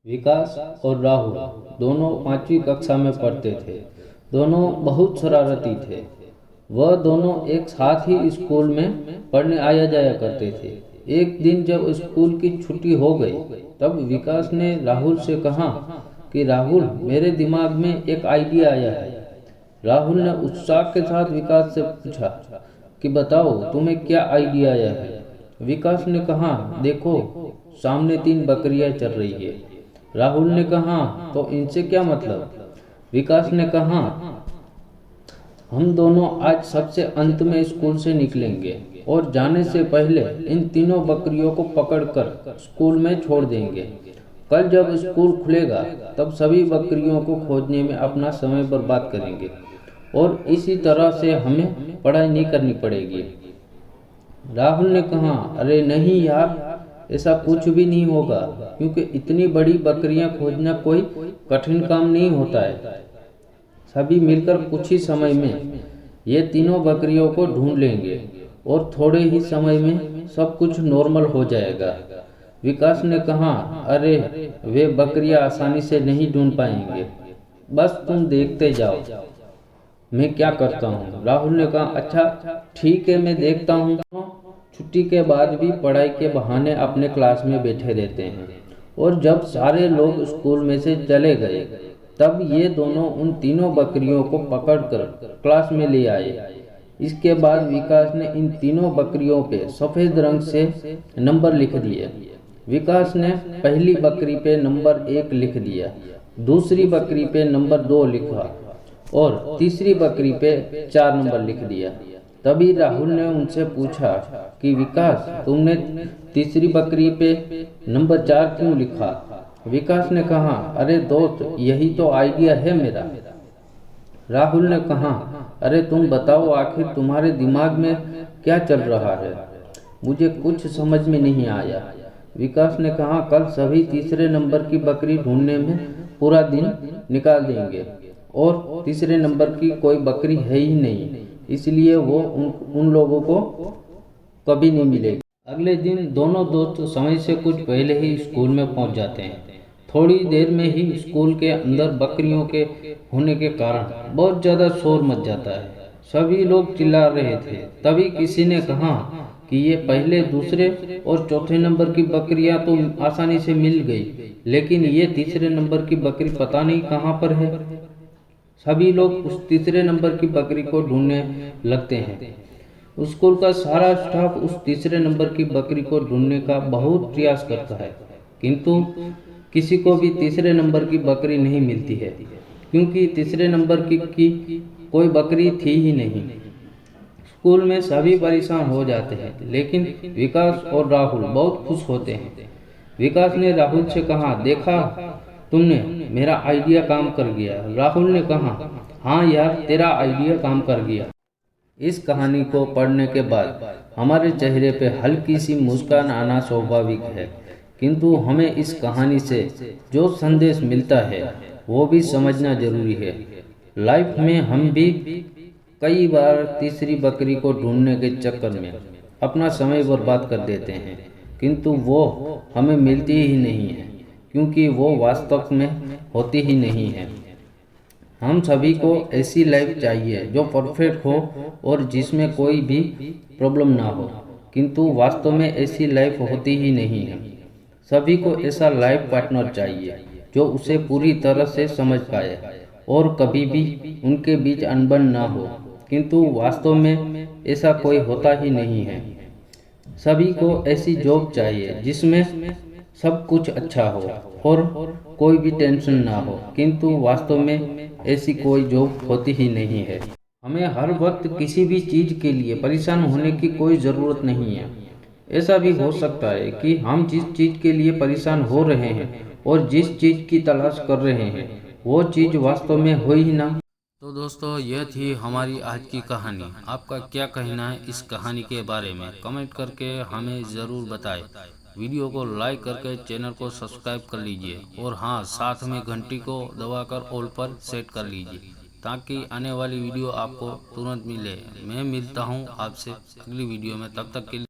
विकास और राहुल दोनों 5वीं कक्षा में पढ़ते थे। दोनों बहुत शरारती थे। वह दोनों एक साथ ही स्कूल में पढ़ने आया जाया करते थे। एक दिन जब स्कूल की छुट्टी हो गई, तब विकास ने राहुल से कहा कि राहुल, मेरे दिमाग में एक आइडिया आया है। राहुल ने उत्साह के साथ विकास से पूछा कि बताओ, तुम्हें क्या आइडिया आया है। विकास ने कहा, देखो, सामने 3 बकरियां चल रही है। राहुल ने कहा, तो इनसे क्या मतलब। विकास ने कहा, हम दोनों आज सबसे अंत में स्कूल से निकलेंगे और जाने से पहले इन तीनों बकरियों को पकड़कर स्कूल में छोड़ देंगे। कल जब स्कूल खुलेगा, तब सभी बकरियों को खोजने में अपना समय बर्बाद करेंगे और इसी तरह से हमें पढ़ाई नहीं करनी पड़ेगी। राहुल ने कहा, अरे नहीं यार, ऐसा कुछ भी नहीं होगा, क्योंकि इतनी बड़ी बकरियां खोजना कोई कठिन काम नहीं होता है। सभी मिलकर कुछ ही समय में ये तीनों बकरियों को ढूंढ लेंगे और थोड़े ही समय में सब कुछ नॉर्मल हो जाएगा। विकास ने कहा, अरे वे बकरियां आसानी से नहीं ढूंढ पाएंगे, बस तुम देखते जाओ मैं क्या करता हूँ। राहुल ने कहा, अच्छा ठीक है, मैं देखता हूँ। छुट्टी के बाद भी पढ़ाई के बहाने अपने क्लास में बैठे रहते हैं और जब सारे लोग स्कूल में से चले गए, तब ये दोनों उन तीनों बकरियों को पकड़कर क्लास में ले आए। इसके बाद विकास ने इन तीनों बकरियों पे सफ़ेद रंग से नंबर लिख दिए। विकास ने पहली बकरी पे नंबर 1 लिख दिया, दूसरी बकरी पे नंबर 2 लिखा और तीसरी बकरी पे 4 नंबर लिख दिया। तभी राहुल ने उनसे पूछा कि विकास, तुमने तीसरी बकरी पे नंबर 4 क्यों लिखा। विकास ने कहा, अरे दोस्त, यही तो आइडिया है मेरा। राहुल ने कहा, अरे तुम बताओ, आखिर तुम्हारे दिमाग में क्या चल रहा है, मुझे कुछ समझ में नहीं आया। विकास ने कहा, कल सभी तीसरे नंबर की बकरी ढूंढने में पूरा दिन निकाल देंगे और तीसरे नंबर की कोई बकरी है ही नहीं, इसलिए वो उन लोगों को कभी नहीं मिलेगी। अगले दिन दोनों दोस्त समय से कुछ पहले ही स्कूल में पहुंच जाते हैं। थोड़ी देर में ही स्कूल के अंदर बकरियों के होने के कारण बहुत ज़्यादा शोर मच जाता है। सभी लोग चिल्ला रहे थे। तभी किसी ने कहा कि ये पहले, दूसरे और चौथे नंबर की बकरियां तो आसानी से मिल गई, लेकिन ये तीसरे नंबर की बकरी पता नहीं कहाँ पर है। सभी लोग उस तीसरे नंबर की बकरी को ढूंढने लगते हैं। स्कूल का सारा स्टाफ उस तीसरे नंबर की बकरी को ढूंढने का बहुत प्रयास करता है, किंतु किसी को भी तीसरे नंबर की बकरी नहीं मिलती है, क्योंकि तीसरे नंबर की कोई बकरी थी ही नहीं। स्कूल में सभी परेशान हो जाते हैं, लेकिन विकास और राहुल बहुत खुश होते हैं। विकास ने राहुल से कहा, देखा तुमने, मेरा आइडिया काम कर गया। राहुल ने कहा, हाँ यार, तेरा आइडिया काम कर गया। इस कहानी को पढ़ने के बाद हमारे चेहरे पे हल्की सी मुस्कान आना स्वाभाविक है, किंतु हमें इस कहानी से जो संदेश मिलता है वो भी समझना जरूरी है। लाइफ में हम भी कई बार तीसरी बकरी को ढूंढने के चक्कर में अपना समय बर्बाद कर देते हैं, किंतु वो हमें मिलती ही नहीं है, क्योंकि वो वास्तव में होती ही नहीं है। हम सभी को ऐसी लाइफ चाहिए जो परफेक्ट हो और जिसमें कोई भी प्रॉब्लम ना हो, किंतु वास्तव में ऐसी लाइफ होती ही नहीं है। सभी को ऐसा लाइफ पार्टनर चाहिए जो उसे पूरी तरह से समझ पाए और कभी भी उनके बीच अनबन ना हो, किंतु वास्तव में ऐसा कोई होता ही नहीं है। सभी को ऐसी जॉब चाहिए जिसमें सब कुछ अच्छा हो और कोई भी टेंशन ना हो, किंतु वास्तव में ऐसी कोई जॉब होती ही नहीं है। हमें हर वक्त किसी भी चीज़ के लिए परेशान होने की कोई ज़रूरत नहीं है। ऐसा भी हो सकता है कि हम जिस चीज़ के लिए परेशान हो रहे हैं और जिस चीज़ की तलाश कर रहे हैं वो चीज़ वास्तव में हो ही ना। तो दोस्तों, यह थी हमारी आज की कहानी। आपका क्या कहना है इस कहानी के बारे में, कमेंट करके हमें ज़रूर बताएं। वीडियो को लाइक करके चैनल को सब्सक्राइब कर लीजिए और हाँ, साथ में घंटी को दबाकर ऑल पर सेट कर लीजिए, ताकि आने वाली वीडियो आपको तुरंत मिले। मैं मिलता हूँ आपसे अगली वीडियो में, तब तक के लिए